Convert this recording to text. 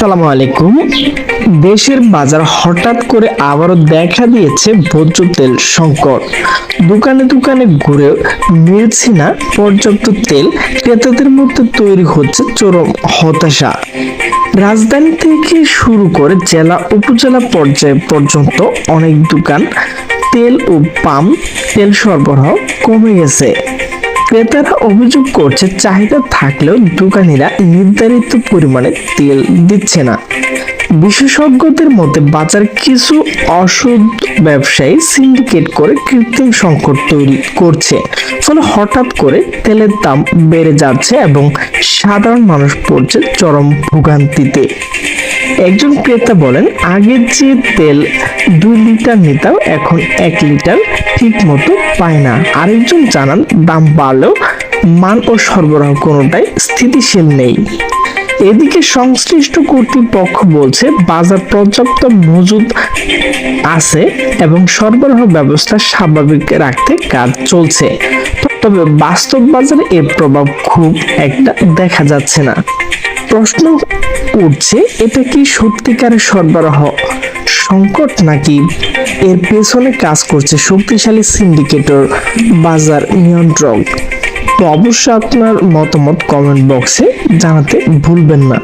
আসসালামু আলাইকুম। দেশের বাজার হঠাৎ করে আবারও দেখা দিয়েছে ভোজ্য তেল সংকট। দোকানে দোকানে ঘুরেও মিলছে না পর্যাপ্ত তেল। ক্রেতাদের মধ্যে তৈরি হচ্ছে চরম হতাশা। রাজধানী থেকে শুরু করে জেলা উপজেলা পর্যায় পর্যন্ত অনেক দোকান তেল ও পাম তেল সরবরাহ কমে গেছে। ক্রেতারা অভিযোগ করছে চাহিদা থাকলেও দোকানিরা নির্ধারিত পরিমাণে তেল দিচ্ছে না। বিশেষজ্ঞদের মতে বাজার কিছু অসৎ ব্যবসায়ী সিন্ডিকেট করে কৃত্রিম সংকট তৈরি করছে, ফলে হঠাৎ করে তেলের দাম বেড়ে যাচ্ছে এবং সাধারণ মানুষ পড়ছে চরম ভোগান্তিতে। একজন ক্রেতা বলেন, আগে যে তেল 2 লিটার নিতাম এখন 1 লিটার ঠিক মতো পায় না। আরেকজন জানান, দাম বাড়লেও মান ও সরবরাহ কোনোটাই স্থিতিশীল নেই। এদিকে সংশ্লিষ্ট কর্তৃপক্ষ বলছে বাজার পর্যাপ্ত মজুদ আছে এবং সরবরাহ ব্যবস্থা স্বাভাবিক রাখতে কাজ চলছে। তবে বাস্তব বাজারে এর প্রভাব খুব একটা দেখা যাচ্ছে না। প্রশ্ন উঠছে, এটা কি সত্যিকারের সরবরাহ সংকট নাকি এর পেছনে কাজ করছে শক্তিশালী সিন্ডিকেটর বাজার নিয়ন্ত্রক? তো অবশ্যই আপনার মতামত কমেন্ট বক্সে জানাতে ভুলবেন না।